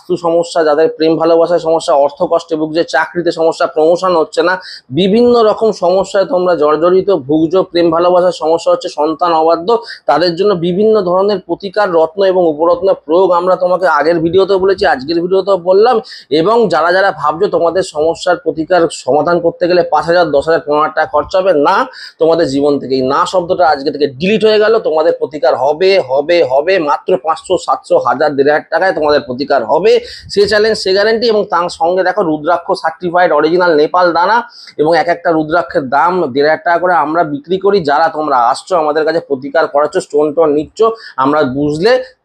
বাস্তু সমস্যা, যাদের প্রেম ভালোবাসার সমস্যা, অর্থ কষ্টে ভুগছে, চাকরিতে সমস্যা, প্রমোশন হচ্ছে না, বিভিন্ন রকম সমস্যায় তোমরা জর্জরিত ভুগছো, প্রেম ভালোবাসার সমস্যা হচ্ছে, সন্তান অবাধ্য, তাদের জন্য বিভিন্ন ধরনের প্রতিকার রত্ন এবং উপরত্ন প্রয়োগ আমরা তোমাকে আগের ভিডিওতেও বলেছি, আজকের ভিডিওতেও বললাম। এবং যারা যারা ভাবছো তোমাদের সমস্যার প্রতিকার সমাধান করতে গেলে 5,000, 10,000, 15,000 টাকা খরচা হবে, না, তোমাদের জীবন থেকে এই না শব্দটা আজকে থেকে ডিলিট হয়ে গেল। তোমাদের প্রতিকার হবে হবে হবে, মাত্র 500, 700, 1000, 1,500 টাকায় তোমাদের প্রতিকার হবে, সে চ্যালেঞ্জ, সে গ্যারেন্টি। এবং তার সঙ্গে দেখো রুদ্রাক্ষ সার্টিফাইড অরিজিনাল নেপাল দানা, এবং এক একটা রুদ্রাক্ষের দাম 1,500 টাকা করে আমরা বিক্রি করি। যারা তোমরা আসছো আমাদের কাছে প্রতিকার করাচ্ছ, স্টোন টোন নিচ্ছ,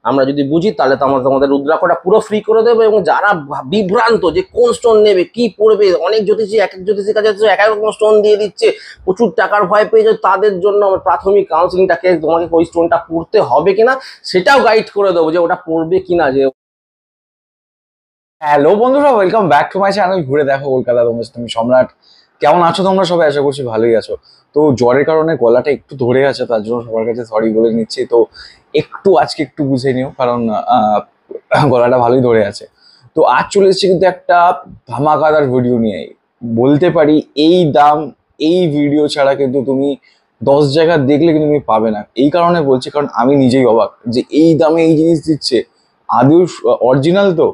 আমরা যদি বুঝি তাহলে তো আমরা তোমাদের রুদ্রাক্ষটা পুরো ফ্রি করে দেবো। এবং যারা বিভ্রান্ত যে কোন স্টোন নেবে, কি পড়বে, অনেক জ্যোতিষী এক এক জ্যোতিষীর কাছে এক এক রকম স্টোন দিয়ে দিচ্ছে, প্রচুর টাকার ভয় পেয়ে যায়, তাদের জন্য আমরা প্রাথমিক কাউন্সিলিংটাকে তোমাকে ওই স্টোনটা পড়তে হবে কিনা সেটাও গাইড করে দেবো, যে ওটা পড়বে কিনা। যে হ্যালো বন্ধুরা, welcome back to my channel ঘুরে দেখো কলকাতা। তুমি সম্রাট, কেমন আছো তোমরা সবাই? আশা করছি ভালোই আছো। তো জ্বরের কারণে গলাটা একটু ধরে আছে, তার জন্য সবার কাছে সরি বলে নিচ্ছি। তো আজকে একটু বুঝে নিও, কারণ গলাটা ভালোই ধরে আছে। তো আজ চলে এসেছি কিন্তু একটা ধামাকাদার ভিডিও নিয়ে। বলতে পারি এই দাম, এই ভিডিও ছাড়া কিন্তু তুমি 10 জায়গা দেখলে কিন্তু তুমি পাবে না। এই কারণে বলছি, কারণ আমি নিজেই অবাক যে এই দামে এই জিনিস দিচ্ছে, আদৌ অরিজিনাল তো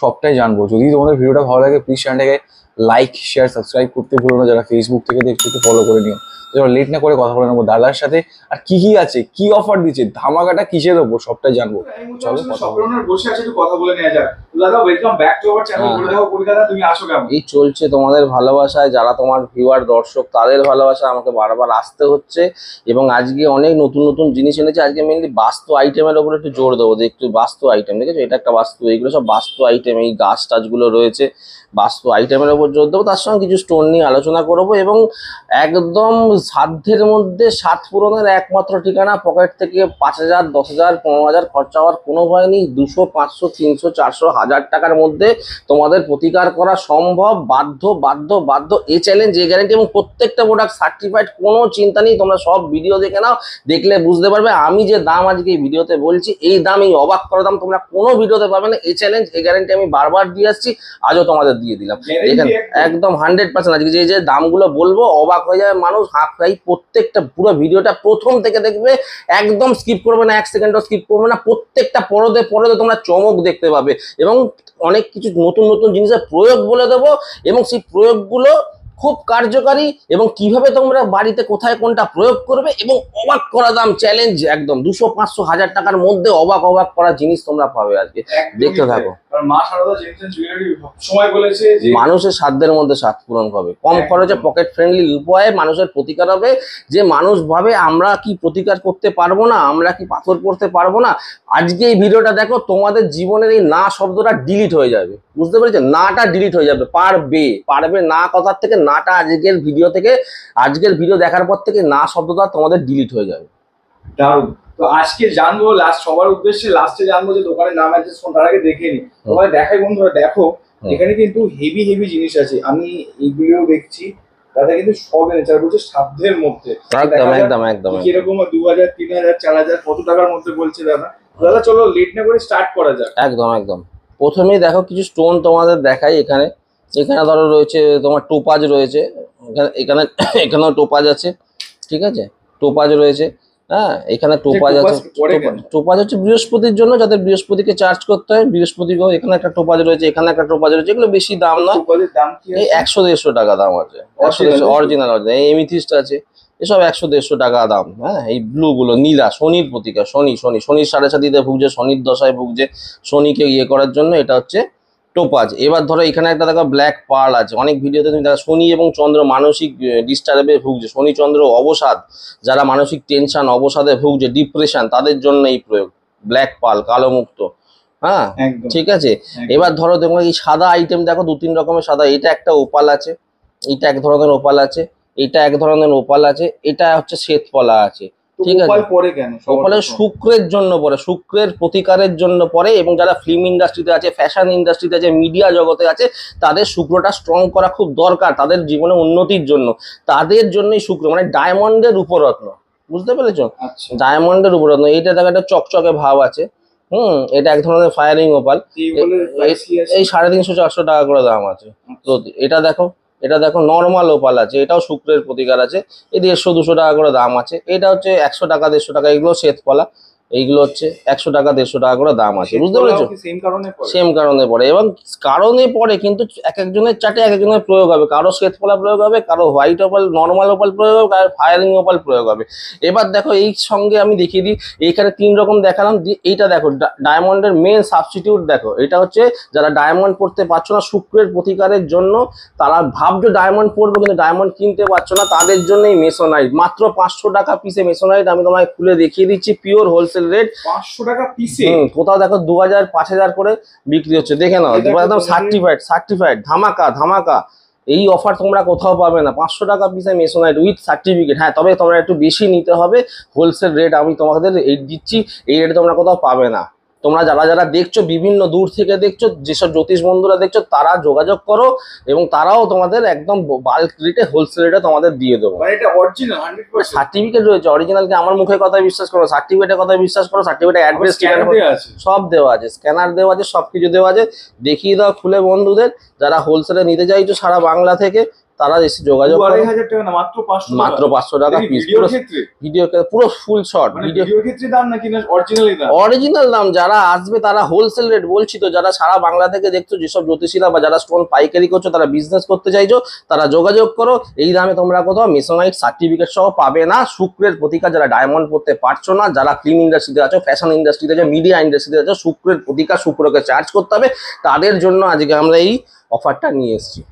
সবটাই জানবো। যদি তোমাদের ভিডিওটা ভালো লাগে প্লিজ চ্যানেলটাকে লাইক, শেয়ার, সাবস্ক্রাইব করতে ভুলো না। যারা ফেসবুক থেকে দেখছো একটু ফলো করে নিও। তো লেট না করে কথা বলে নেবো দাদার সাথে, আর কি কি আছে, কি অফার দিচ্ছে, ধামাকাটা কিসের ওপর, সবটাই জানবো। চলো বসে আছে, একটু কথা বলে নেওয়া যাক। দাদা welcome back to our channel ঘুরে দেখো কলকাতা। তুমি আসো কেমন? এই চলছে তোমাদের ভালোবাসায়, যারা তোমার ভিউয়ার দর্শক তাদের ভালোবাসা আমাকে বারবার আসতে হচ্ছে। এবং আজকে অনেক নতুন নতুন জিনিস এনেছে। আজকে মেনলি বাস্তু আইটেমের ওপর একটু জোর দেবো, যে একটু বাস্তু আইটেম, দেখেছো এটা একটা বাস্তু, এইগুলো সব বাস্তু আইটেম, এই গাছ টাছগুলো রয়েছে, বাস্তু আইটেমের ওপর জোর দেবো। তার সঙ্গে কিছু স্টোন নিয়ে আলোচনা করবো। এবং একদম সাধ্যের মধ্যে সাত পূরণের একমাত্র ঠিকানা, পকেট থেকে 5,000, 10,000, 15,000 খরচা হওয়ার কোনো ভয় নেই। 200, 500, 300, 400, 1000 টাকার মধ্যে তোমাদের প্রতিকার করা সম্ভব। বাধ্য বাধ্য বাধ্য, এ চ্যালেঞ্জ, এ গ্যারেন্টি। এবং প্রত্যেকটা প্রোডাক্ট সার্টিফাইড, কোনো চিন্তা নেই। তোমরা সব ভিডিও দেখে নাও, দেখলে বুঝতে পারবে। আমি যে দাম আজকে এই ভিডিওতে বলছি, এই দাম, এই অবাক করা দাম তোমরা কোনো ভিডিওতে পাবে না। এই চ্যালেঞ্জ, এই গ্যারেন্টি আমি বারবার দিয়ে আসছি, আজও তোমাদের দিয়ে দিলাম। দেখেন একদম 100% আজকে যে দামগুলো বলবো অবাক হয়ে যাবে মানুষ। প্রত্যেকটা পুরো ভিডিওটা প্রথম থেকে দেখবে, একদম স্কিপ করবে না, 1 সেকেন্ডও স্কিপ করবে না। প্রত্যেকটা পরদে পরদে তোমরা চমক দেখতে পাবে। এবং অনেক কিছু নতুন নতুন জিনিসের প্রয়োগ বলে দেবো, এবং সেই প্রয়োগগুলো খুব কার্যকারী, এবং কিভাবে তোমরা বাড়িতে কোথায় কোনটা প্রয়োগ করবে। এবং অবাক করা দাম, চ্যালেঞ্জ একদম 200, 500, 1000 টাকার মধ্যে অবাক করা জিনিস তোমরা পাবে আজকে। দেখতে থাকো। মানুষের সাধ্যের মধ্যে সাত পূরণ হবে, কম খরচে পকেট ফ্রেন্ডলি উপায়ে মানুষের প্রতিকার হবে। যে মানুষ ভাবে আমরা কি প্রতিকার করতে পারবো না, আমরা কি পাথর পড়তে পারবো না, আজকে এই ভিডিওটা দেখো, তোমাদের জীবনের এই না শব্দটা ডিলিট হয়ে যাবে। বুঝতে পেরেছো? নাটা ডিলিট হয়ে যাবে। পারবে না কথার থেকে নাটা আজকের ভিডিও দেখার পর থেকে না শব্দটা তোমাদের ডিলিট হয়ে যাবে। দারুণ। তো আজকে জানবো সবার উদ্দেশ্যে লাস্টে জানবো যে দোকানের নাম অ্যাড্রেস কোন, তার আগে দেখে নি। তোমাদের দেখাই বন্ধুরা, দেখো এখানে কিন্তু হেভি হেভি জিনিস আছে। আমি এইগুলিও দেখছি, দাদা কিন্তু সব এনেছে, আর বলছে সাধ্যের মধ্যে। একদম একদম একদম কিরকম 2,000, 3,000, 4,000 কত টাকার মধ্যে বলছে দাদা? দাদা চলো লেট না করে স্টার্ট করা যাক। একদম একদম। প্রথমেই দেখো কিছু স্টোন তোমাদের দেখাই। এখানে ধরো রয়েছে তোমার টোপাজ রয়েছে, এখানেও টোপাজ আছে, ঠিক আছে, টোপাজ রয়েছে। হ্যাঁ, এখানে টোপাজ আছে। টোপাজ হচ্ছে বৃহস্পতির জন্য, যাদের বৃহস্পতিকে চার্জ করতে হয়, বৃহস্পতিকেও। এখানে একটা টোপাজ রয়েছে, এখানে একটা টোপাজ রয়েছে। এগুলো বেশি দাম নয়, এই 100-150 টাকা দাম আছে। 100-150 অরিজিনাল। এমিথিস্ট আছে, এসব 100-150 টাকা দাম। হ্যাঁ, এই ব্লু গুলো নীলা, শনির প্রতীকা। শনির 7.5 ভুগছে, শনির দশায় ভুগছে। শনিকে ইয়ে করার জন্য এটা হচ্ছে টোপাজ। এবার ধরো এখানে একটা দেখো ব্ল্যাক পার্ল আছে। অনেক ভিডিওতে তুমি দেখো শনি এবং চন্দ্র মানসিক ডিস্টার্বে ভুগছে, শনি চন্দ্র অবসাদ, যারা মানসিক টেনশন অবসাদে ভুগছে, ডিপ্রেশন, তাদের জন্য এই প্রয়োগ। ব্ল্যাক পার্ল, কালো মুক্ত। হ্যাঁ, ঠিক আছে। এবার ধরো দেখো এই সাদা আইটেম দেখো, 2-3 রকমের সাদা। এটা একটা ওপাল আছে, এটা এক ধরনের ওপাল আছে, এটা এক ধরনের ওপাল আছে, এটা হচ্ছে শ্বেতপলা আছে। ঠিক আছে, ওপালে শুক্রের জন্য পড়ে, শুক্রের প্রতিকারের জন্য পড়ে। এবং যারা ফিল্ম ইন্ডাস্ট্রিতে আছে, ফ্যাশন ইন্ডাস্ট্রিতে আছে, মিডিয়া জগতে আছে, তাদের শুক্রটা স্ট্রং করা খুব দরকার, তাদের জীবনে উন্নতির জন্য। তাদের জন্যই শুক্র, মানে ডায়মন্ডের উপরত্ন। বুঝতে পেরেছো? ডায়মন্ডের উপরত্ন। এইটা দেখো একটা চকচকে ভাব আছে, এটা এক ধরনের ফায়ারিং ওপাল। এই 350-400 টাকা করে দাম আছে। তো এটা দেখো, এটা দেখো নর্মাল ওপাল আছে, এটাও শুক্রের প্রতিকার আছে, এই 150-200 টাকা করে দাম আছে। এটা হচ্ছে 100 টাকা 150 টাকা, এগুলো শ্বেতপলা, এইগুলো হচ্ছে 100 টাকা 150 টাকা করে দাম আছে, বুঝতে পেরেছো? সেম কারণে পড়ে, এবং কারণে পড়ে কিন্তু এক একজনের চাটে এক একজনের প্রয়োগ হবে, কারো শ্বেতপলা প্রয়োগ হবে, কারো হোয়াইট ওপাল নর্মাল ওপাল প্রয়োগ হবে, কারো ফায়ারিং ওপাল প্রয়োগ হবে। এবার দেখো এই সঙ্গে আমি দেখিয়ে দিই, এইখানে 3 রকম দেখালাম, এইটা দেখো ডায়মন্ডের মেন সাবস্টিটিউট দেখো, এটা হচ্ছে যারা ডায়মন্ড পড়তে পারছো না শুক্রের প্রতিকারের জন্য, তারা ভাবছো ডায়মন্ড পড়বো কিন্তু ডায়মন্ড কিনতে পারছো না, তাদের জন্য এই মেসোনাইট মাত্র 500 টাকা পিসে মেসোনাইট আমি তোমায় খুলে দেখিয়ে দিচ্ছি, পিওর হোলসেল রেট 500 টাকা পিসে। কোথাও দেখো 2000-5000 করে বিক্রি হচ্ছে, দেখে নাও একদম সার্টিফাইড ধামাকা ধামাকা। এই অফার তোমরা কোথাও পাবে না, 500 টাকা পিসে মেসোনাইট উইথ সার্টিফিকেট। হ্যাঁ, তবে তোমরা একটু বেশি নিতে হবে, হোলসেল রেট আমি তোমাদের এই দিচ্ছি, এই রেটে তোমরা কোথাও পাবে না। তোমরা যারা যারা দেখছো, বিভিন্ন দূর থেকে দেখছো, যেসব জ্যোতিষ বন্ধুরা দেখছো, তারা যোগাযোগ করো এবং তারাও তোমাদের একদম বাল্ক রেটে হোলসেল রেটে তোমাদের দিয়ে দেবো। মানে এটা অরিজিনাল 100%? সার্টিফিকেট রয়েছে, অরিজিনাল কি আমার মুখের কথায় বিশ্বাস করো, সার্টিফিকেটের কথায় বিশ্বাস করো, সার্টিফিকেট অ্যাড্রেস সব দেওয়া আছে, স্ক্যানার দেওয়া আছে, সবকিছু দেওয়া আছে। দেখিয়ে দাও খুলে বন্ধুদের, যারা হোলসেলে নিতে চাইছো সারা বাংলা থেকে, তারা এসে যোগাযোগ করো। 2500 টাকা না, মাত্র 500 টাকা। মাত্র 500 টাকা পিস, ভিডিওর ক্ষেত্রে, ভিডিও পুরো ফুল শট মানে ভিডিওর ক্ষেত্রে দাম নাকি না অরিজিনালি দাম? অরিজিনাল দাম। যারা আসবে তারা হোলসেল রেট বলছি তো, যারা সারা বাংলা থেকে দেখছো, যেসব জ্যোতিষীরা বা যারা স্টোন পাইকারি করছো, তারা বিজনেস করতে চাইছো, তারা যোগাযোগ করো। এই দামে তোমরা কোথাও মেসোনাইট সার্টিফিকেট সহ পাবে না। শুক্রের প্রতিকার, যারা ডায়মন্ড পড়তে পারছো না, যারা ফিল্ম ইন্ডাস্ট্রিতে আছো, ফ্যাশন ইন্ডাস্ট্রিতে আছো, মিডিয়া ইন্ডাস্ট্রিতে আছো, শুক্রের প্রতিকার, শুক্রকে চার্জ করতে হবে, তাদের জন্য আজকে আমরা এই অফারটা নিয়ে এসেছি।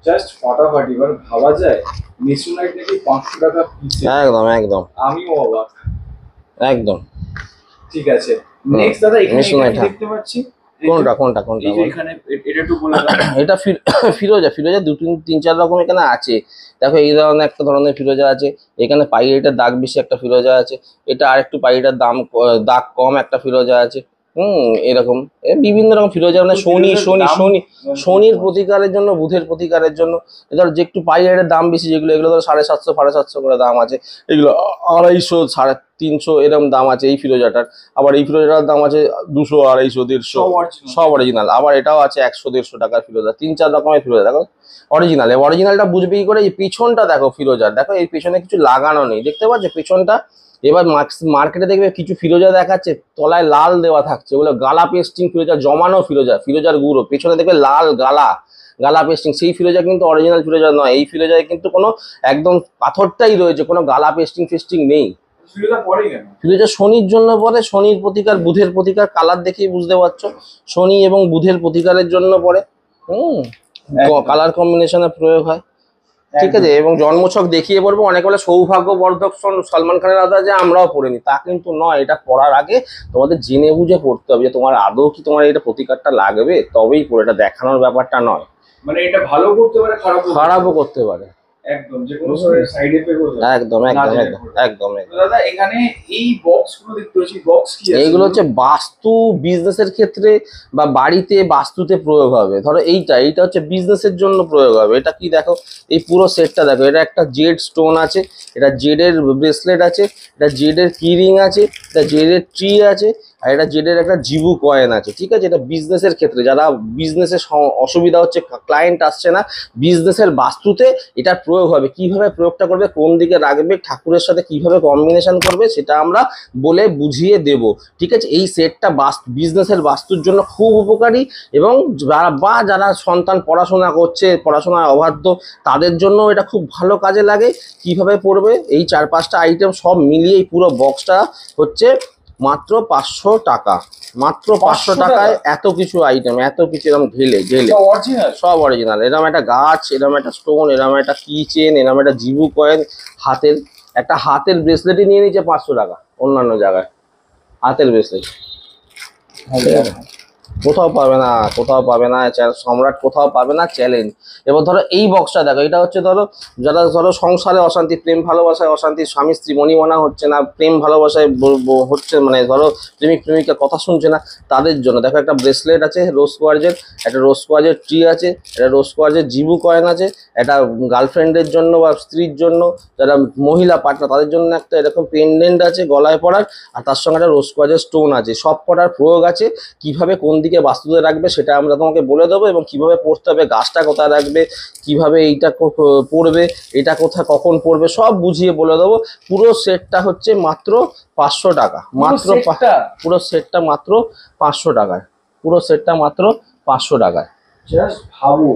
জাস্ট ফাটাফাটি, মানে ভাবা যায় মেসোনাইট নাকি 500 টাকা পিসে। একদম একদম আমিও অবাক। একদম। ঠিক আছে, নেক্সট দাদা এখানে মেসোনাইট, কি দেখতে পাচ্ছি? কোনটা কোনটা কোনটা? এই যে এখানে এটা একটু বলে দাও। এটা ফিরোজা, ফিরোজা 2-3-4 রকম এখানে আছে। দেখো এই ধরনের একটা ধরনের ফিরোজা আছে, এখানে পাইরিটার দাগ বেশি একটা ফিরোজা আছে, এটা আরেকটু পাইরিটার দাগ কম একটা ফিরোজা আছে। এরকম বিভিন্ন রকম ফিরোজা, মানে শনির প্রতিকারের জন্য, বুধের প্রতিকারের জন্য। ধর যে একটু পাইরিটার দাম বেশি, যেগুলো এগুলো ধরো 750-750 করে দাম আছে, এগুলো 250-350 এরকম দাম আছে এই ফিরোজাটার। আবার এই ফিরোজাটার দাম আছে 200-250-150, সব অরিজিনাল। আবার এটাও আছে 100-150 টাকার ফিরোজা। 3-4 রকমের ফিরোজা দেখো অরিজিনাল। অরিজিনালটা বুঝবে কি করে, এই পিছনটা দেখো ফিরোজার, দেখো এই পিছনে কিছু লাগানো নেই, দেখতে পাচ্ছ পিছনটা। এবার মার্কেটে দেখবে কিছু ফিরোজা দেখাচ্ছে তলায় লাল দেওয়া থাকছে, ওগুলো গালা পেস্টিং ফিরোজা, জমানো ফিরোজা, ফিরোজার গুঁড়ো, পেছনে দেখবে লাল গালা পেস্টিং, সেই ফিরোজা কিন্তু অরিজিনাল ফিরোজা নয়। এই ফিরোজায় কিন্তু কোনো একদম পাথরটাই রয়েছে, কোনো গালা ফেস্টিং নেই। ফিরোজা শনির জন্য পড়ে, শনির প্রতিকার, বুধের প্রতিকার, কালার দেখেই বুঝতে পারছো, শনি এবং বুধের প্রতিকারের জন্য পড়ে। কালার কম্বিনেশনে প্রয়োগ হয়, ঠিক আছে। এবং জন্মছক দেখিয়ে পড়বো, অনেকে বলে সৌভাগ্যবর্ধক সলমান খানের আদা যে আমরাও পড়িনি, তা কিন্তু নয়। এটা পড়ার আগে তোমাদের জেনে বুঝে পড়তে হবে যে তোমার আদৌ কি তোমার এটা প্রতিকারটা লাগবে, তবেই পড়ে। এটা দেখানোর ব্যাপারটা নয়, মানে এটা ভালো করতে পারে, খারাপও করতে পারে। একদম, যে কোনো সাইড এফেক্ট হতে একদম একদম একদম একদম। দাদা এখানে এই বক্সগুলো দেখতে পাচ্ছি, বক্স কি আছে? এইগুলো হচ্ছে বাস্তু বিজনেসের ক্ষেত্রে বা বাড়িতে বাস্তুতে প্রয়োগ হবে। ধরো এইটা হচ্ছে বিজনেসের জন্য প্রয়োগ হবে। এটা কি দেখো, এই পুরো সেটটা দেখো, এটা একটা জেড স্টোন আছে, এটা জেডের ব্রেসলেট আছে, এটা জেডের কিরিং আছে, এটা জেডের ট্রি আছে, আর এটা জেডের একটা জিবু কয়েন আছে, ঠিক আছে। এটা বিজনেসের ক্ষেত্রে, যারা বিজনেসের অসুবিধা হচ্ছে, ক্লায়েন্ট আসছে না, বিজনেসের বাস্তুতে এটার প্রয়োগ হবে। কিভাবে প্রয়োগটা করবে, কোন দিকে রাখবে, ঠাকুরের সাথে কিভাবে কম্বিনেশন করবে, সেটা আমরা বলে বুঝিয়ে দেব, ঠিক আছে। এই সেটটা বিজনেসের বাস্তুর জন্য খুব উপকারী, এবং যারা সন্তান পড়াশোনা করছে, পড়াশোনায় অবাধ্য, তাদের জন্য এটা খুব ভালো কাজে লাগে। কিভাবে পড়বে, এই 4-5টা আইটেম সব মিলিয়ে এই পুরো বক্সটা হচ্ছে মাত্র 500 টাকা। মাত্র 500 টাকায় এত কিছু আইটেম, এত কিছু এরকম ঢেলে সব অরিজিনাল। এরকম একটা গাছ, এরকম একটা স্টোন, এরকম একটা কি চেন, এরকম একটা জিবু কয়েন, হাতের ব্রেসলেটই নিয়ে নিচ্ছে 500 টাকা অন্যান্য জায়গায়, হাতের ব্রেসলেট। কোথাও পাবে না, কোথাও পাবে না, সম্রাট কোথাও পাবে না, চ্যালেঞ্জ। এবার ধরো এই বক্সটা দেখো, এটা হচ্ছে ধরো যারা ধরো সংসারে অশান্তি, প্রেম ভালোবাসায় অশান্তি, স্বামী স্ত্রী মনিমনা হচ্ছে না, প্রেম ভালোবাসায় হচ্ছে, মানে ধরো প্রেমিক প্রেমিকা কথা শুনছে না, তাদের জন্য দেখো একটা ব্রেসলেট আছে রোজ কোয়ার্জের, একটা রোজ কোয়ার্জের ট্রি আছে, একটা রোজ কোয়ার্জের জিবু কয়েন আছে, একটা গার্লফ্রেন্ডের জন্য বা স্ত্রীর জন্য, যারা মহিলা পার্টনার তাদের জন্য একটা এরকম পেন্ডেন্ট আছে গলায় পরার, আর তার সঙ্গে একটা রোজ কোয়ার্জের স্টোন আছে। সব কটার প্রয়োগ আছে, কিভাবে কোন দিকে বাস্তুতে রাখবে সেটা আমরা তোমাকে বলে দেবো, এবং কিভাবে পড়তে হবে, গাছটা কোথায় রাখবে, কিভাবে এইটা পড়বে, এটা কোথায় কখন পড়বে, সব বুঝিয়ে বলে দেবো। পুরো সেটটা হচ্ছে মাত্র 500 টাকা, মাত্র পুরো সেটটা মাত্র 500 টাকায়, পুরো সেটটা মাত্র 500 টাকায়। জাস্ট ভাবো,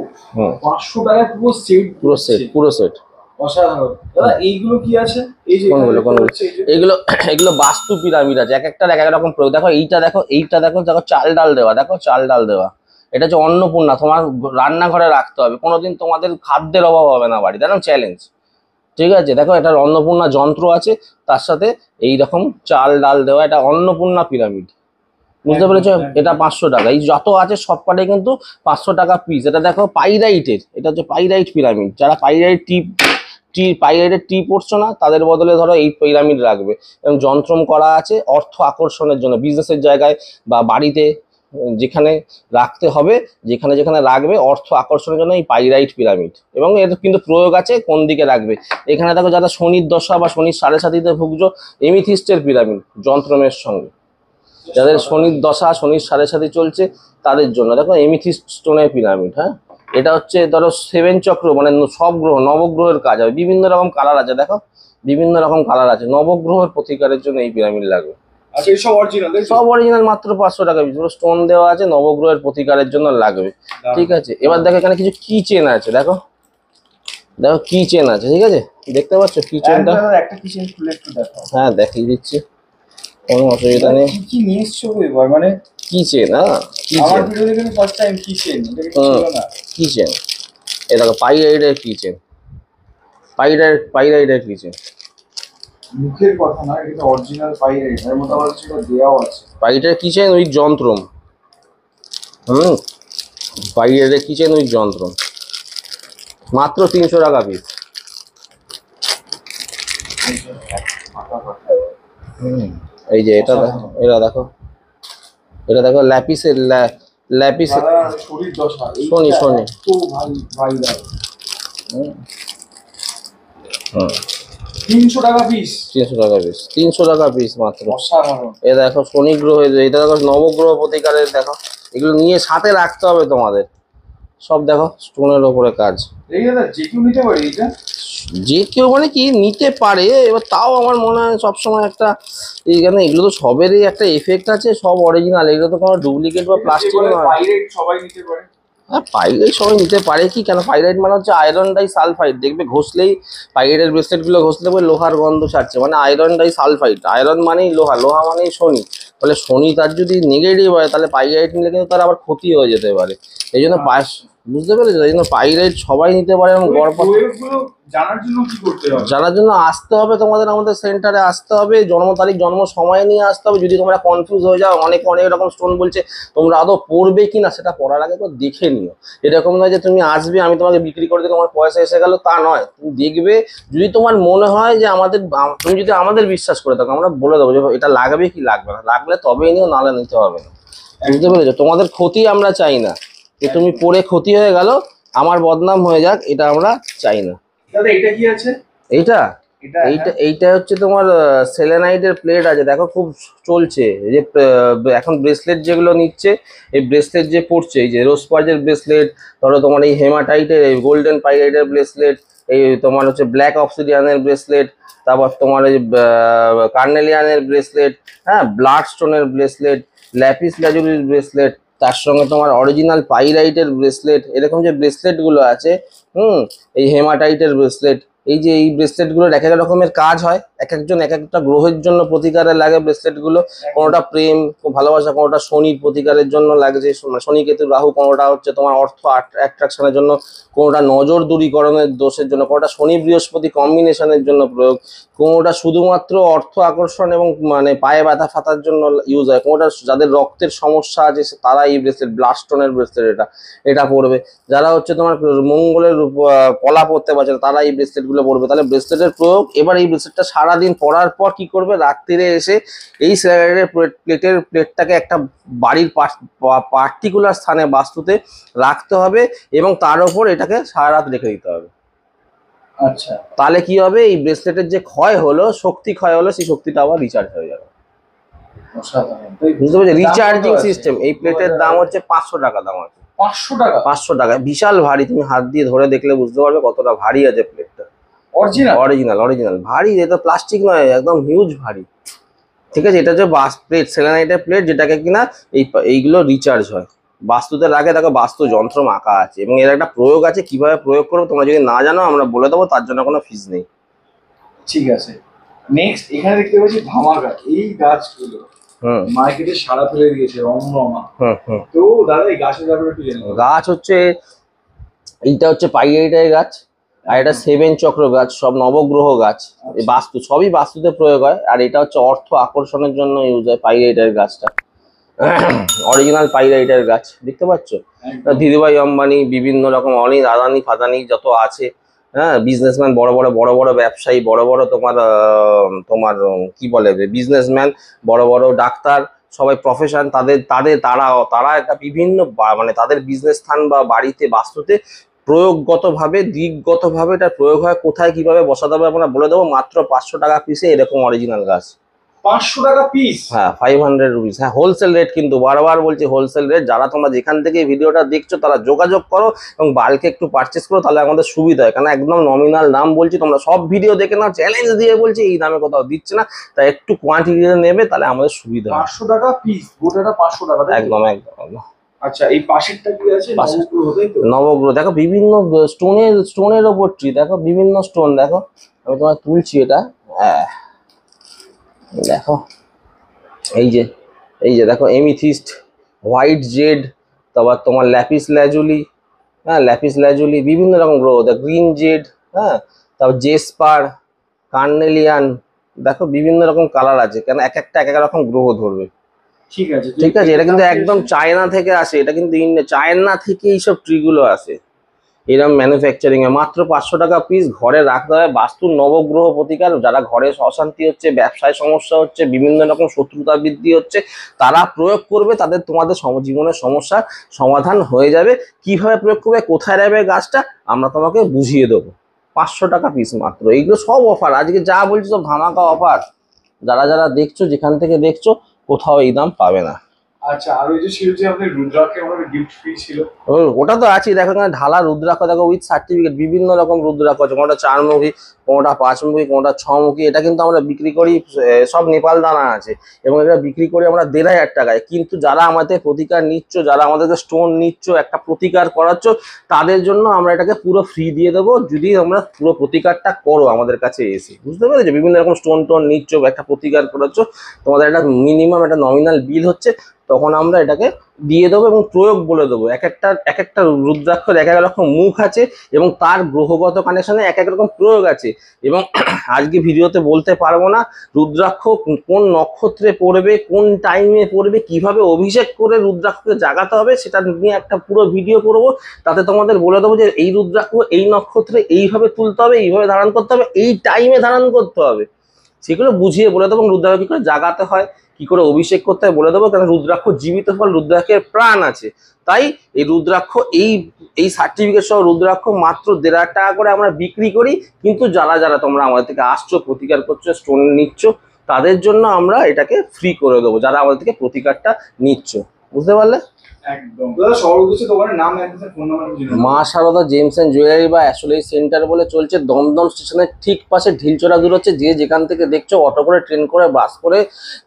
500 টাকায় পুরো সেট, পুরো সেট, পুরো সেট। অসাধারণ। দাদা এইগুলো কি আছে? এই যে কোনগুলো কোনগুলো? এগুলো এগুলো বাস্তু পিরামিড আছে, এক একটার এক এক রকম প্রয়োগ। দেখো এইটা দেখো, এইটা দেখো, দেখো চাল ডাল দেওয়া, দেখো চাল ডাল দেওয়া, এটা হচ্ছে অন্নপূর্ণা, তোমার রান্নাঘরে রাখতে হবে, কোনোদিন তোমাদের খাদ্যের অভাব হবে না বাড়িতে, একদম চ্যালেঞ্জ। ঠিক আছে, দেখো এটার অন্নপূর্ণা যন্ত্র আছে, তার সাথে এই রকম চাল ডাল দেওয়া, এটা অন্নপূর্ণা পিরামিড, বুঝতে পেরেছো? এটা 500 টাকা। এই যত আছে সব কটাই কিন্তু 500 টাকা পিস। এটা দেখো পাইরাইটের, এটা হচ্ছে পাইরাইট পিরামিড। যারা পাইরাইট পাইরাইটের টি পড়ছো না, তাদের বদলে ধরো এই পিরামিড রাখবে, এবং যন্ত্রম করা আছে অর্থ আকর্ষণের জন্য, বিজনেসের জায়গায় বা বাড়িতে যেখানে রাখতে হবে, যেখানে যেখানে রাখবে অর্থ আকর্ষণের জন্য এই পাইরাইট পিরামিড। এবং এর কিন্তু প্রয়োগ আছে কোন দিকে রাখবে। এখানে দেখো যারা শনির দশা বা শনির সাড়ে সাতিতে ভুগছো, এমিথিস্টের পিরামিড যন্ত্রমের সঙ্গে, যাদের শনির দশা শনির সাড়ে সাথে চলছে তাদের জন্য দেখো এমিথিস্ট স্টোনের পিরামিড। হ্যাঁ, এটা হচ্ছে ধরো 7 চক্র, মানে সব গ্রহ নবগ্রহের কাজ হবে, বিভিন্ন রকম কালার আছে, দেখো বিভিন্ন রকম কালার আছে, নবগ্রহের প্রতিকারের জন্য এই পিরামিড লাগবে। আচ্ছা, এই সব অরিজিনাল? সব অরিজিনাল, মাত্র 500 টাকা পিস, পুরো স্টোন দেওয়া আছে, নবগ্রহের প্রতিকারের জন্য লাগবে। ঠিক আছে, এবার দেখো এখানে কিছু কি চেন আছে, দেখো দেখো কি চেন আছে, ঠিক আছে, দেখতে পাচ্ছ কি চেনটা? একটা কি চেন খুলে একটু দেখো। হ্যাঁ দেখিয়ে দিচ্ছি, কোনো অসুবিধা নেই। কি কি নিয়ে এসছো এবার? মানে কি চেন? হ্যাঁ কি আমার চেন, ভিডিও দেখে ফার্স্ট টাইম কি চেন, এটা কি ছিল না? কি চেন, এ দেখো পাইরাইডের কি চেন, পাইরাইডের কি চেন, মুখের কথা না, এটা অরিজিনাল পাইরাইট, এর মধ্যে আবার কিছু দেওয়াও আছে। পাইরাইডের কি চেন উইথ যন্ত্রম। পাইরাইডের কি চেন উইথ যন্ত্রম, মাত্র 300 টাকা পিস। এই যে এটা দেখো, এটা দেখো, এটা দেখো ল্যাপিসের ল্যাপিসের শরীর দশা, শনি শনি। তো ভাই ভাই দাও। 300 টাকা পিস? 300 টাকা পিস, 300 টাকা পিস মাত্র। অসাধারণ। এ দেখো শনি গ্রহ, এটা দেখো নবগ্রহ প্রতিকারের, দেখো এগুলো নিয়ে সাথে রাখতে হবে তোমাদের। সব দেখো স্টোনের ওপরে কাজ। এই দাদা যে কেউ নিতে পারে এটা? যে কেউ মানে কি নিতে পারে, এবার তাও আমার মনে হয় সবসময় একটা এইখানে, এগুলো তো সবেরই একটা এফেক্ট আছে, সব অরিজিনাল, এগুলো তো কোনো ডুপ্লিকেট বা প্লাস্টিক নয়। পাইরাইট সবাই নিতে পারে? হ্যাঁ পাইরাইট সবাই নিতে পারে, কি কেন, পাইরাইট মানে হচ্ছে আয়রন ডাই সালফাইড, দেখবে ঘষলেই পাইরাইটের ব্রেসলেটগুলো ঘষলে পরে লোহার গন্ধ ছাড়ছে, মানে আয়রন ডাই সালফাইড। আয়রন মানেই লোহা, লোহা মানেই শনি, তাহলে শনি তার যদি নেগেটিভ হয় তাহলে পাইরাইট নিলে কিন্তু তার আবার ক্ষতি হয়ে যেতে পারে। এই জন্য বুঝতে পেরেছো, এই জন্য পাইরাইট সবাই নিতে পারে। এবং প্রয়োগগুলো জানার জন্য কি করতে হবে? জানার জন্য আসতে হবে তোমাদের, আমাদের সেন্টারে আসতে হবে, জন্ম তারিখ জন্ম সময় নিয়ে আসতে হবে। যদি তোমরা কনফিউজ হয়ে যাও, অনেক রকম স্টোন বলছে, তোমরা আদৌ পড়বে কি না সেটা পড়ার আগে তো দেখে নিও। এরকম নয় যে তুমি আসবে আমি তোমাকে বিক্রি করে দিই, তোমার পয়সা এসে গেল, তা নয়। তুমি দেখবে, যদি তোমার মনে হয় যে তুমি যদি আমাদের বিশ্বাস করে থাকো, আমরা বলে দেবো যে এটা লাগবে কি লাগবে না, লাগলে তবেই নিও, নাহলে নিতে হবে না। বুঝতে পেরেছো, তোমাদের ক্ষতি আমরা চাই না, যে তুমি পড়ে ক্ষতি হয়ে গেল, আমার বদনাম হয়ে যাক, এটা আমরা চাই না। দাদা এটা কি আছে? এইটা এইটা হচ্ছে তোমার সেলেনাইটের প্লেট আছে, দেখো খুব চলছে। এই যে এখন ব্রেসলেট যেগুলো নিচ্ছে, এই ব্রেসলেট যে পড়ছে, এই যে রোজ কোয়ার্জের ব্রেসলেট, ধরো তোমার এই হেমাটাইটের, এই গোল্ডেন পাইরাইটের ব্রেসলেট, এই তোমার হচ্ছে ব্ল্যাক অবসিডিয়ানের ব্রেসলেট, তারপর তোমার এই কার্নেলিয়ানের ব্রেসলেট, হ্যাঁ ব্লাড স্টোনের ব্রেসলেট, ল্যাপিস লাজুলির ব্রেসলেট, তার সঙ্গে তোমার অরিজিনাল পাইরাইটের ব্রেসলেট, এরকম যে ব্রেসলেটগুলো আছে, এই হেমাটাইটের ব্রেসলেট, এই যে এই ব্রেসলেট গুলোর এক এক রকমের কাজ হয়, এক একজন এক একটা গ্রহের জন্য প্রতিকারে লাগে ব্রেসলেট গুলো। কোনোটা প্রেম ভালোবাসা, কোনোটা শনির প্রতিকারের জন্য লাগছে, শনি কেতু রাহু, কোনোটা হচ্ছে তোমার অর্থ অ্যাট্রাকশনের জন্য, কোনোটা নজর দূরীকরণের দোষের জন্য, কোনোটা শনি বৃহস্পতি কম্বিনেশনের জন্য প্রয়োগ, কোনোটা শুধুমাত্র অর্থ আকর্ষণ এবং মানে পায়ে ব্যথা ফাতার জন্য ইউজ হয়, কোনোটা যাদের রক্তের সমস্যা আছে তারা এই ব্রেসলেট, ব্লাড স্টোনের ব্রেসলেট এটা পড়বে, যারা হচ্ছে তোমার মঙ্গলের কলা পড়তে পারছে না তারা এই ব্রেসলেট গুলো পড়বে। তাহলে ব্রেসলেটের প্রয়োগ, এবার এই ব্রেসলেটটা সারাদিন পরার পর কি করবে, রাত্রিরে এসে এই সিগারেটের প্লেটটাকে একটা বাড়ির পার্টিকুলার স্থানে বাস্তুতে রাখতে হবে এবং তার উপর এটাকে সারা রাত রেখে দিতে হবে। আচ্ছা, তাহলে কি হবে, এই ব্রেসলেটের যে ক্ষয় হলো, শক্তি ক্ষয় হলো, সেই শক্তিটা আবার রিচার্জ হয়ে যাবে। অসাধারণ। বুঝতে পারছি, দাম কত রিচার্জিং আছে? সিস্টেম। এই প্লেটের দাম হচ্ছে 500 টাকা দাম আছে। 500 টাকা 500 টাকা, বিশাল ভারী, তুমি হাত দিয়ে ধরে দেখলে বুঝতে পারবে কতটা ভারী আছে প্লেটটা। অরিজিনাল? অরিজিনাল ভারী, এটা প্লাস্টিক নয়, একদম হিউজ ভারী। ঠিক আছে, এটা হচ্ছে প্লেট, সেলেনাইটের প্লেট, যেটাকে কিনা এইগুলো রিচার্জ হয়। বাস্তুতে রাখে, দেখো বাস্তু যন্ত্র মাখা আছে এবং এর একটা প্রয়োগ আছে, কিভাবে প্রয়োগ করবো তোমরা যদি না জানো আমরা বলে দেবো, তার জন্য কোনো ফিস নেই। ঠিক আছে। নেক্সট এখানে দেখতে পাচ্ছি ধামাকা, এই গাছগুলো মার্কেটে সারা ফেলে দিয়েছে, রমরমা। তো দাদা এই গাছের ব্যাপারে একটু জেনে নাও। গাছ হচ্ছে, এইটা হচ্ছে পাইরাইটের গাছ, আর এটা 7 চক্র গাছ, সব নবগ্রহ গাছ। এই বাস্তু সবই বাস্তুতে প্রয়োগ হয়, আর এটা হচ্ছে অর্থ আকর্ষণের জন্য ইউজ হয় পাইরাইটের গাছটা। অরিজিনাল পাইরাইটের গাছ, দেখতে পাচ্ছ? ধীরুভাই আম্বানি, বিভিন্ন রকম অনিল আদানি ফাদানি যত আছে, হ্যাঁ, বিজনেসম্যান, বড় বড় ব্যবসায়ী, বড় তোমার তোমার কি বলে বিজনেসম্যান, বড় ডাক্তার, সবাই প্রফেশন, তারা একটা বিভিন্ন মানে তাদের বিজনেস স্থান বা বাড়িতে বাস্তুতে প্রয়োগগতভাবে, দিকগতভাবে এটা প্রয়োগ হয়। কোথায় কিভাবে বসাতে হবে আমরা বলে দেবো। মাত্র 500 টাকা পিসে এরকম অরিজিনাল গাছ। 500 টাকা পিস? হ্যাঁ, 500 রুপিস। হ্যাঁ, হোলসেল রেট, কিন্তু বারবার বলছি হোলসেল রেট। যারা তোমরা যেখান থেকে ভিডিওটা দেখছো তারা যোগাযোগ করো এবং বাল্কে একটু পারচেস করো, তাহলে আমাদের সুবিধা হয়। কারণ একদম নমিনাল দাম বলছি, তোমরা সব ভিডিও দেখে নাও, চ্যালেঞ্জ দিয়ে বলছি এই দামে কোথাও দিচ্ছে না, তাই একটু কোয়ান্টিটিতে নেবে, তাহলে আমাদের সুবিধা হয়। 500 টাকা পিস, গোটাটা 500 টাকা? একদম। আচ্ছা, এই পাশেরটা কি আছে? নবগ্রহ, তাই তো? নবগ্রহ, দেখো বিভিন্ন স্টোনের ওপর ট্রি, দেখো বিভিন্ন স্টোন, দেখো আমি তোমার তুলছি এটা, দেখো এই যে দেখো এমিথিস্ট, হোয়াইট জেড, তারপর তোমার ল্যাপিস ল্যাজুলি, হ্যাঁ ল্যাপিস ল্যাজুলি, বিভিন্ন রকম গ্রহ, গ্রিন জেড, হ্যাঁ, তারপর জেসপার, কার্নেলিয়ান, দেখো বিভিন্ন রকম কালার আছে, কেন এক একটা এক এক রকম গ্রহ ধরবে। ঠিক আছে। এটা কিন্তু একদম চায়না থেকে আসে, এটা কিন্তু চায়না থেকে এইসব ট্রিগুলো আসে, এরকম ম্যানুফ্যাকচারিং এ। মাত্র 500 টাকা পিস, ঘরে রাখতে হয়। বাস্তুর নবগ্রহ প্রতিকার, যারা ঘরে অশান্তি হচ্ছে, ব্যবসায় সমস্যা হচ্ছে, বিভিন্ন রকম শত্রুতা বৃদ্ধি হচ্ছে, তারা প্রয়োগ করবে, তোমাদের জীবনের সমস্যার সমাধান হয়ে যাবে। কিভাবে প্রয়োগ করবে, কোথায় রাখবে গাছটা, আমরা তোমাকে বুঝিয়ে দেবো। 500 টাকা পিস মাত্র। এইগুলো সব অফার, আজকে যা বলছি সব ধামাকা অফার। যারা দেখছো, যেখান থেকে দেখছো, কোথাও এই দাম পাবে না। আচ্ছা, আর ওই যে ছিল যে আপনি রুদ্রাক্ষে আমাদের গিফট ফ্রি ছিল, ওটা তো আছে, দেখো এখানে ঢালা রুদ্রাক্ষ, দেখো উইথ সার্টিফিকেট, বিভিন্ন রকম রুদ্রাক্ষ আছে, কোনটা 4মুখী, কোনটা 5মুখী, কোনটা 6মুখী। এটা কিন্তু আমরা বিক্রি করি, সব নেপাল দানা আছে এবং এটা বিক্রি করি আমরা 1500 টাকায়। কিন্তু যারা আমাদের প্রতিকার নিচ্ছ, যারা আমাদেরকে স্টোন নিচ্ছ, একটা প্রতিকার করাচ্ছ, তাদের জন্য আমরা এটাকে পুরো ফ্রি দিয়ে দেবো, যদি আমরা পুরো প্রতিকারটা করো আমাদের কাছে এসে। বুঝতে পেরেছো? বিভিন্ন রকম স্টোন নিচ্ছ, একটা প্রতিকার করাচ্ছ, তোমাদের একটা মিনিমাম একটা নমিনাল বিল হচ্ছে, তখন আমরা এটাকে দিয়ে দেবো এবং প্রয়োগ বলে দেবো। এক একটা রুদ্রাক্ষর এক এক রকম মুখ আছে এবং তার গ্রহগত কানেকশনে এক এক রকম প্রয়োগ আছে। এবং আজকে ভিডিওতে বলতে পারবো না রুদ্রাক্ষ কোন নক্ষত্রে পড়বে, কোন টাইমে পড়বে, কিভাবে অভিষেক করে রুদ্রাক্ষকে জাগাতে হবে, সেটা নিয়ে একটা পুরো ভিডিও করবো। তাতে তোমাদের বলে দেবো যে এই রুদ্রাক্ষ এই নক্ষত্রে এইভাবে তুলতে হবে, এইভাবে ধারণ করতে হবে, এই টাইমে ধারণ করতে হবে, সেগুলো বুঝিয়ে বলে দেবো। রুদ্রাক্ষ কি করে জাগাতে হয়, কি করে অভিষেক করতে হয় বলে দেবো। কারণ রুদ্রাক্ষ জীবিত ফল, রুদ্রাক্ষের প্রাণ আছে, তাই এই রুদ্রাক্ষ এই সার্টিফিকেট সহ রুদ্রাক্ষ মাত্র 1500 টাকা করে আমরা বিক্রি করি। কিন্তু যারা তোমরা আমাদের থেকে আসছো, প্রতিকার করছো, স্টোন নিচ্ছ, তাদের জন্য আমরা এটাকে ফ্রি করে দেবো, যারা আমাদের থেকে প্রতিকারটা নিচ্ছ। বুঝতে পারলে? একদম দাদা সবার উদ্দেশ্যে দোকানের নাম অ্যাড্রেস ফোন নাম্বার জেনে নাও। মা সারদা জেমস অ্যান্ড জুয়েলারি বা অ্যাসোলিয়াস সেন্টার বলে চলছে, দমদম স্টেশনের ঠিক পাশে ঢিলচড়া দূর হচ্ছে। যে যেখান থেকে দেখছো অটো করে, ট্রেন করে, বাস করে,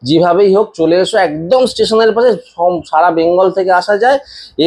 যেভাবেই হোক চলে এসো, একদম স্টেশনের পাশে। সারা বেঙ্গল থেকে আসা যায়।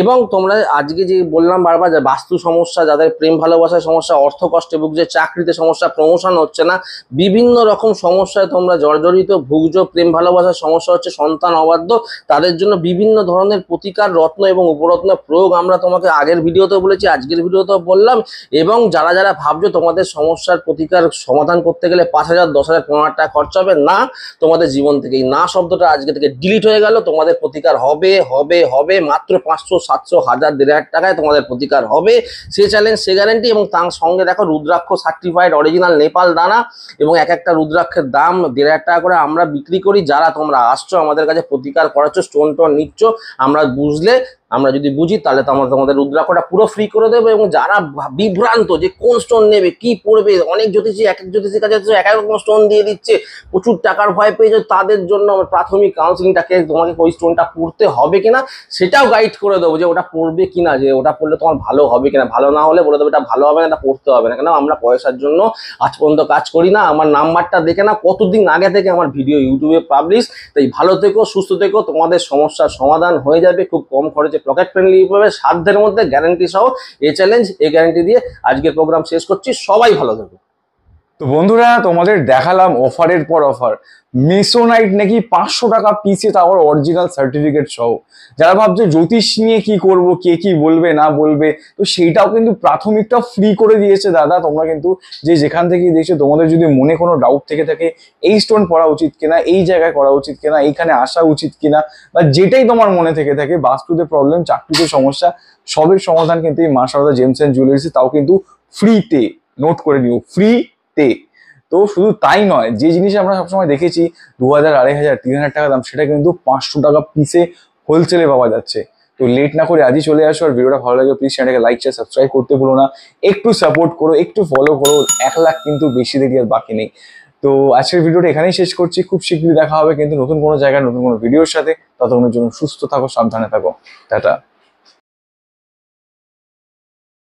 এবং তোমরা আজকে যে বললাম বারবার, যে বাস্তু সমস্যা, যাদের প্রেম ভালোবাসার সমস্যা, অর্থ কষ্টে ভুগছে, চাকরিতে সমস্যা, প্রমোশন হচ্ছে না, বিভিন্ন রকম সমস্যায় তোমরা জর্জরিত ভুগছো, প্রেম ভালোবাসার সমস্যা হচ্ছে, সন্তান অবাধ্য, তাদের জন্য বিভিন্ন ধরনের প্রতিকার, রত্ন এবং উপরত্ন প্রয়োগ আমরা তোমাকে আগের ভিডিওতেও বলেছি, আজকের ভিডিওতেও বললাম। এবং যারা যারা ভাবছো তোমাদের সমস্যার প্রতিকার সমাধান করতে গেলে 5,000, 10,000, 15,000 টাকা খরচা হবে, না, তোমাদের জীবন থেকে এই না শব্দটা আজকে থেকে ডিলিট হয়ে গেল। তোমাদের প্রতিকার হবে হবে হবে, মাত্র 500, 700, 1000, 1,500 টাকায় তোমাদের প্রতিকার হবে। সে চ্যালেঞ্জ, সে গ্যারেন্টি। এবং তার সঙ্গে দেখো রুদ্রাক্ষ সার্টিফাইড অরিজিনাল নেপাল দানা, এবং এক একটা রুদ্রাক্ষের দাম 1,500 টাকা করে আমরা বিক্রি করি। যারা তোমরা আসছো আমাদের কাছে প্রতিকার করাচ্ছ, স্টোন টোন নিচ্ছ, আমরা যদি বুঝি তাহলে তো আমরা তোমাদের রুদ্রাক্ষটা পুরো ফ্রি করে দেবো। এবং যারা বিভ্রান্ত যে কোন স্টোন নেবে, কি পড়বে, অনেক জ্যোতিষী এক এক জ্যোতিষীর কাছে এক এক রকম স্টোন দিয়ে দিচ্ছে, প্রচুর টাকার ভয় পেয়ে যায়, তাদের জন্য আমরা প্রাথমিক কাউন্সিলিংটাকে তোমাকে ওই স্টোনটা পড়তে হবে কিনা সেটাও গাইড করে দেবো, যে ওটা পড়বে কিনা, যে ওটা পড়লে তোমার ভালো হবে কিনা। ভালো না হলে বলে দেবো এটা ভালো হবে না, এটা পড়তে হবে না। কেন আমরা পয়সার জন্য আজ পর্যন্ত কাজ করি না। আমার নাম্বারটা দেখে না, কতদিন আগে থেকে আমার ভিডিও ইউটিউবে পাবলিশ। তাই ভালো থেকো, সুস্থ থেকো, তোমাদের সমস্যার সমাধান হয়ে যাবে খুব কম খরচে, পকেট ফ্রেন্ডলি ভাবে, সাধ্যের মধ্যে, গ্যারান্টি সহ। এই চ্যালেঞ্জ, এই গ্যারান্টি দিয়ে আজকের প্রোগ্রাম শেষ করছি। সবাই ভালো থেকো। তো বন্ধুরা, তোমাদের দেখালাম অফারের পর অফার। মেসোনাইট নাকি 500 টাকা পিসে, তারপর অরিজিনাল সার্টিফিকেট সহ। যারা ভাবছে জ্যোতিষ নিয়ে কি করব, কে কি বলবে না বলবে, তো সেইটাও কিন্তু প্রাথমিকটা ফ্রি করে দিয়েছে দাদা। তোমরা কিন্তু যে যেখান থেকে দেখছো, তোমাদের যদি মনে কোনো ডাউট থেকে থাকে, এই স্টোন পড়া উচিত কিনা, এই জায়গায় করা উচিত কিনা, এইখানে আসা উচিত কিনা, বা যেটাই তোমার মনে থেকে থাকে, বাস্তুতে প্রবলেম, চাকরিতে সমস্যা, সবের সমাধান কিন্তু এই মা সারদা জেমস অ্যান্ড জুয়েলার্সে, তাও কিন্তু ফ্রিতে। নোট করে নিও, ফ্রিতে। তো শুধু তাই নয়, যে জিনিস আমরা সবসময় দেখেছি 2,000, 2,500, 3,000 টাকা দাম, সেটা কিন্তু 500 টাকা পিসে হোলসেলে পাওয়া যাচ্ছে। তো লেট না করে আজই চলে আসো। আর ভিডিওটা ভালো লাগে প্লিজ চ্যানেলটাকে লাইক, শেয়ার, সাবস্ক্রাইব করতে ভুলো না। একটু সাপোর্ট করো, একটু ফলো করো। 1 লাখ কিন্তু বেশি দেরি আর বাকি নেই। তো আজকের ভিডিওটা এখানেই শেষ করছি। খুব শীঘ্রই দেখা হবে কিন্তু নতুন কোনো জায়গায়, নতুন কোনো ভিডিওর সাথে। ততক্ষণের জন্য সুস্থ থাকো, সাবধানে থাকো, টাটা।